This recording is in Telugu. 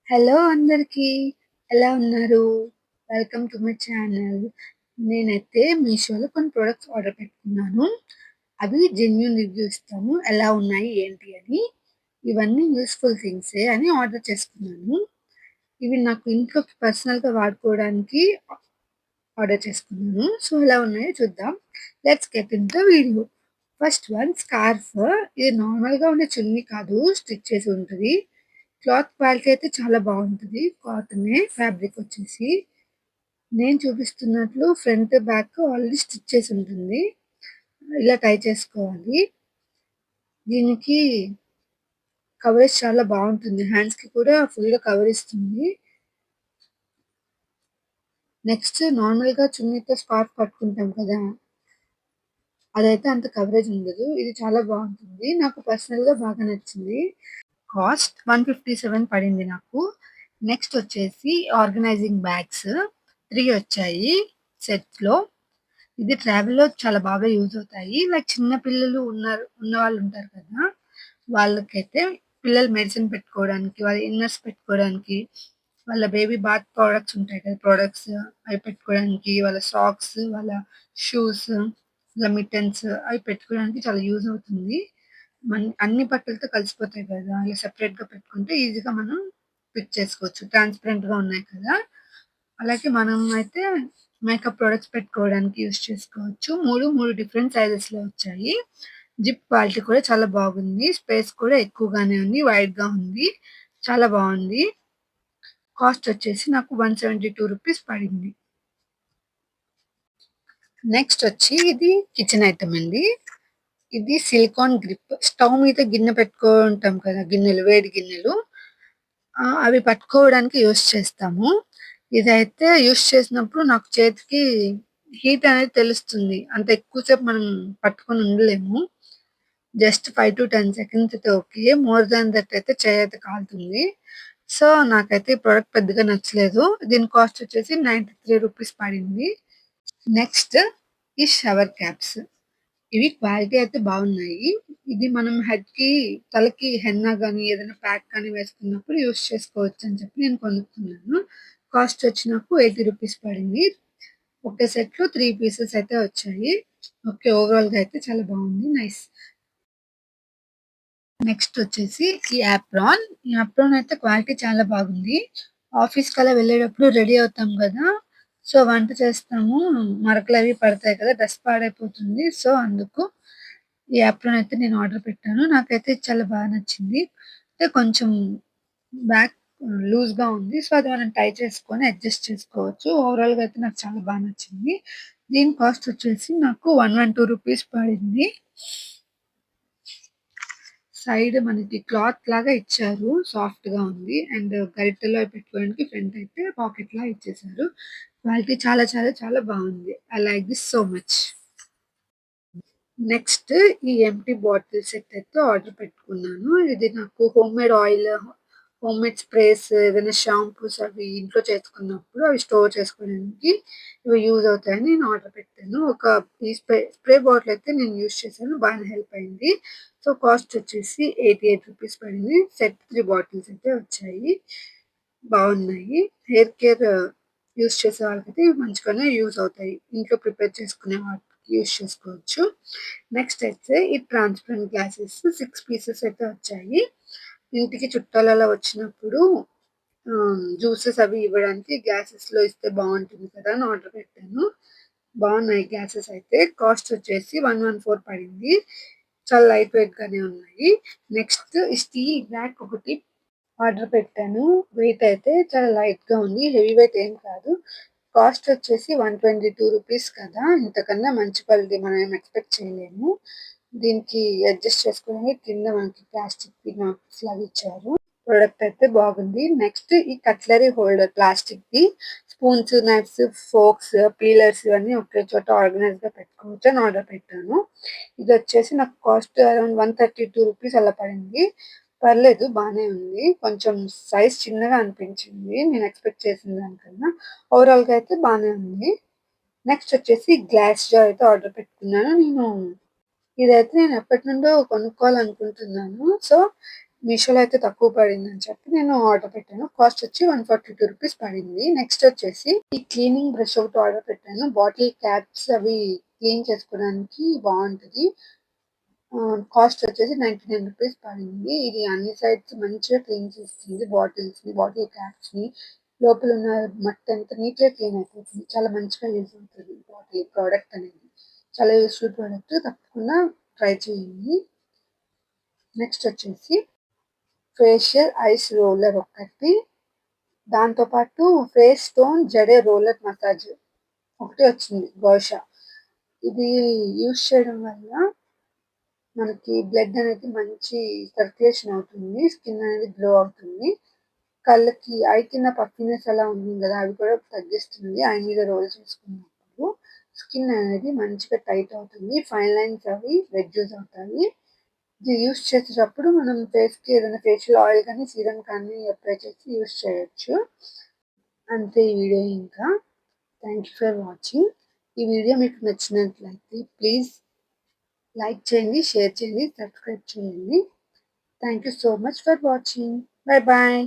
హలో అందరికీ. ఎలా ఉన్నారు? Welcome to my channel. నేనైతే మీషోలో కొన్ని ప్రొడక్ట్స్ ఆర్డర్ పెట్టుకున్నాను. అవి జెన్యూన్ రివ్యూ ఇస్తాను. ఎలా ఉన్నాయి, ఏంటి అని. ఇవన్నీ యూజ్‌ఫుల్ థింగ్సే అని ఆర్డర్ చేసుకున్నాను. ఇవి నాకు ఇంట్లోకి పర్సనల్‌గా వాడుకోవడానికి ఆర్డర్ చేసుకున్నాను. సో, ఎలా ఉన్నాయో చూద్దాం. Let's get into the video. First one scarf. ఇది నార్మల్‌గా ఉండే చున్నీ కాదు, స్టిచ్ చేసి ఉంటది. క్లాత్ క్వాలిటీ అయితే చాలా బావుంటది. కాటనే ఫ్యాబ్రిక్ వచ్చేసి. నేను చూపిస్తున్నట్లు ఫ్రంట్, బ్యాక్ ఆల్రెడీ స్టిచ్ చేసి ఉంటుంది. ఇలా టై చేసుకోవాలి. దీనికి కవరేజ్ చాలా బావుంటుంది. హ్యాండ్స్‌కి కూడా ఫుల్‌గా కవర్ ఇస్తుంది. నెక్స్ట్ నార్మల్‌గా చున్నీతో స్కార్ఫ్ కట్టుకుంటాం కదా! అదైతే అంత కవరేజ్ ఉండదు. ఇది చాలా బావుంటుంది. నాకు పర్సనల్‌గా బాగా నచ్చింది. కాస్ట్ 157 పడింది నాకు. నెక్స్ట్ వచ్చేసి ఆర్గనైజింగ్ బ్యాగ్స్ 3 వచ్చాయి సెట్‌లో. ఇది ట్రావెల్‌లో చాలా బాగా యూజ్ అవుతాయి. లైక్ చిన్న పిల్లలు ఉన్నవాళ్ళు ఉంటారు కదా! వాళ్ళకైతే పిల్లలు మెడిసిన్ పెట్టుకోవడానికి, వాళ్ళ ఇన్నర్స్ పెట్టుకోవడానికి, వాళ్ళ బేబీ బాత్ ప్రొడక్ట్స్ ఉంటాయి కదా! ప్రొడక్ట్స్ అవి పెట్టుకోవడానికి, వాళ్ళ సాక్స్, వాళ్ళ షూస్, వాళ్ళ మిట్టెన్స్ అవి పెట్టుకోవడానికి చాలా యూజ్ అవుతుంది. అన్ని బట్టలతో కలిసిపోతాయి కదా! ఇలా సెపరేట్‌గా పెట్టుకుంటే ఈజీగా మనం పిక్ చేసుకోవచ్చు. ట్రాన్స్‌పరెంట్‌గా ఉన్నాయి కదా! అలాగే మనం అయితే మేకప్ ప్రొడక్ట్స్ పెట్టుకోవడానికి యూజ్ చేసుకోవచ్చు. 3 డిఫరెంట్ సైజెస్‌లో వచ్చాయి. జిప్ క్వాలిటీ కూడా చాలా బాగుంది. స్పేస్ కూడా ఎక్కువగానే ఉంది. వైడ్‌గా ఉంది. చాలా బావుంది. కాస్ట్ వచ్చేసి నాకు రూ. 172 పడింది. నెక్స్ట్ వచ్చి ఇది కిచెన్ ఐటెమ్ అండి. ఇది సిలికాన్ గ్రిప్. స్టవ్ మీద గిన్నె పెట్టుకుంటాం కదా! గిన్నెలు, వేడి గిన్నెలు. అవి పట్టుకోవడానికి యూజ్ చేస్తాము. ఇదైతే యూజ్ చేసినప్పుడు నాకు చేతికి హీట్ అనేది తెలుస్తుంది. అంత ఎక్కువ సేపు మనం పట్టుకొని ఉండలేము. జస్ట్ 5-10 సెకండ్స్ అయితే ఓకే. మోర్ దాన్ దట్ అయితే చెయ్యయితే కాలుతుంది. సో, నాకైతే ఈ ప్రొడక్ట్ పెద్దగా నచ్చలేదు. దీని కాస్ట్ వచ్చేసి రూ. 93 పడింది. నెక్స్ట్ ఈ షవర్ క్యాప్స్. ఇవి క్వాలిటీ అయితే బాగున్నాయి. ఇది మనం హెడ్‌కి, తలకి హెన్నా గాని, ఏదైనా ప్యాక్ కానీ వేసుకున్నప్పుడు యూజ్ చేసుకోవచ్చని చెప్పి నేను కొనుక్కున్నాను. కాస్ట్ వచ్చి నాకు రూ. 80 పడింది. ఒకే సెట్‌లో 3 పీసెస్ అయితే వచ్చాయి. ఓకే. ఓవరాల్‌గా అయితే చాలా బాగుంది. నైస్. నెక్స్ట్ వచ్చేసి ఈ యాప్రాన్. ఈ యాప్రాన్ అయితే క్వాలిటీ చాలా బాగుంది. ఆఫీస్‌కలా వెళ్ళేటప్పుడు రెడీ అవుతాం గదా! సో, వంట చేస్తాము. మరకలవి పడతాయి కదా! డ్రెస్ పాడైపోతుంది. సో, అందుకు ఈ యాప్రాన్ అయితే నేను ఆర్డర్ పెట్టాను. నాకైతే ఇది చాలా బాగా నచ్చింది. అంటే కొంచెం బ్యాక్ లూజ్‌గా ఉంది. సో, అది మనం టై చేసుకొని అడ్జస్ట్ చేసుకోవచ్చు. ఓవరాల్‌గా అయితే నాకు చాలా బా నచ్చింది. దీని కాస్ట్ వచ్చేసి నాకు రూ. 112 పడింది. సైడ్ మనకి క్లాత్ లాగా ఇచ్చారు. సాఫ్ట్‌గా ఉంది. అండ్ గరిటెలో అవి పెట్టుకోవడానికి ఫ్రంట్ అయితే పాకెట్‌లా ఇచ్చేసారు. క్వాలిటీ చాలా చాలా చాలా బావుంది. I like this so much. Next ఈ ఎంప్టీ బాటిల్ సెట్ అయితే ఆర్డర్ పెట్టుకున్నాను. ఇది నాకు హోమ్‌మేడ్ ఆయిల్, హోమ్‌మేడ్ స్ప్రేస్, ఏదైనా షాంపూస్ అవి ఇంట్లో చేసుకున్నప్పుడు అవి స్టోర్ చేసుకోవడానికి ఇవి యూజ్ అవుతాయని నేను ఆర్డర్ పెట్టాను. ఈ స్ప్రే బాటిల్ అయితే నేను యూజ్ చేశాను. బాగానే హెల్ప్ అయింది. సో, కాస్ట్ వచ్చేసి రూ. 88 పడింది. సెట్ 3 బాటిల్స్ అయితే వచ్చాయి. బావున్నాయి. హెయిర్ కేర్ యూజ్ చేసే వాళ్ళకైతే ఇవి మంచిగానే యూజ్ అవుతాయి. ఇంట్లో ప్రిపేర్ చేసుకునే వాటికి యూజ్ చేసుకోవచ్చు. నెక్స్ట్ అయితే ఈ ట్రాన్స్‌పరెంట్ గ్లాసెస్ 6 పీసెస్ అయితే వచ్చాయి. ఇంటికి చుట్టాలు అలా వచ్చినప్పుడు జ్యూసెస్ అవి ఇవ్వడానికి గ్లాసెస్‌లో ఇస్తే బావుంటుంది కదా! అని ఆర్డర్ పెట్టాను. బావున్నాయి గ్లాసెస్ అయితే. కాస్ట్ వచ్చేసి 114 పడింది. చాలా లైట్ వెయిట్‌గానే ఉన్నాయి. నెక్స్ట్ ఈ స్టీల్ ర్యాక్ ఒకటి ఆర్డర్ పెట్టాను. వెయిట్ అయితే చాలా లైట్‌గా ఉంది. హెవీ వెయిట్ ఏం కాదు. కాస్ట్ వచ్చేసి రూ. 122 కదా! ఇంతకన్నా మంచి క్వాలిటీ మనం ఏమి ఎక్స్‌పెక్ట్ చేయలేము. దీనికి అడ్జస్ట్ చేసుకోవడానికి కింద మనకి ప్లాస్టిక్‌వి నాప్స్ లాగా ఇచ్చారు. ప్రొడక్ట్ అయితే బాగుంది. నెక్స్ట్ ఈ కట్లరీ హోల్డర్ ప్లాస్టిక్‌ది. స్పూన్స్, నైఫ్స్, ఫోర్క్స్, పీలర్స్ ఇవన్నీ ఒకే చోట ఆర్గనైజ్‌గా పెట్టుకోవచ్చు అని ఆర్డర్ పెట్టాను. ఇదొచ్చేసి నాకు కాస్ట్ అరౌండ్ రూ. 132 అలా పడింది. పర్లేదు బానే ఉంది. కొంచెం సైజ్ చిన్నగా అనిపించింది. నేను ఎక్స్‌పెక్ట్ చేసిన దానికన్నా. ఓవరాల్‌గా అయితే బానే ఉంది. నెక్స్ట్ వచ్చేసి గ్లాస్ జార్ అయితే ఆర్డర్ పెట్టుకున్నాను. ఇదైతే నేను ఎప్పటినుండో కొనుక్కోవాలనుకుంటున్నాను. సో, మీషోలో అయితే తక్కువ పడిందని చెప్పి నేను ఆర్డర్ పెట్టాను. కాస్ట్ వచ్చి రూ. 142 పడింది. నెక్స్ట్ వచ్చేసి ఈ క్లీనింగ్ బ్రష్ ఒకటి ఆర్డర్ పెట్టాను. బాటిల్ క్యాప్స్ అవి క్లీన్ చేసుకోవడానికి బావుంటది. కాస్ట్ వచ్చేసి రూ. 99 పడింది. ఇది అన్ని సైడ్స్ మంచిగా క్లీన్ చేస్తుంది. బాటిల్స్‌ని, బాటిల్ క్యాప్స్‌ని లోపల ఉన్న మట్టంతా నీట్‌గా క్లీన్ అయిపోతుంది. చాలా మంచిగా యూజ్ అవుతది బాటిల్ ప్రోడక్ట్ అనేది. చాలా యూజ్‌ఫుల్ ప్రోడక్ట్. తప్పకుండా ట్రై చేయండి. నెక్స్ట్ వచ్చేసి ఫేషియల్ ఐస్ రోలర్ ఒకటి. దాంతో పాటు ఫేస్ టోన్ జడే రోలర్ మసాజ్ ఒకటి వచ్చింది గోషా. ఇది యూజ్ చేయడం వల్ల మనకి బ్లడ్ అనేది మంచి సర్క్యులేషన్ అవుతుంది. స్కిన్ అనేది గ్లో అవుతుంది. కళ్ళకి ఐ కింద పఫీనెస్ అలా ఉంటుంది కదా! అవి కూడా తగ్గిస్తుంది. ఐ మీద రోల్ చేసుకున్నప్పుడు స్కిన్ అనేది మంచిగా టైట్ అవుతుంది. ఫైన్ లైన్స్ అవి రెడ్యూస్ అవుతాయి. ఇది యూజ్ చేసేటప్పుడు మనం ఫేస్‌కి ఏదైనా ఫేషియల్ ఆయిల్ కానీ, సీరమ్ కానీ అప్లై చేసి యూజ్ చేయొచ్చు. అంతే ఈ వీడియో ఇంకా. Thank you for watching. ఈ వీడియో మీకు నచ్చినట్లయితే ప్లీజ్ లైక్ చేయండి, షేర్ చేయండి, సబ్స్క్రైబ్ చేయండి. Thank you so much for watching. Bye bye.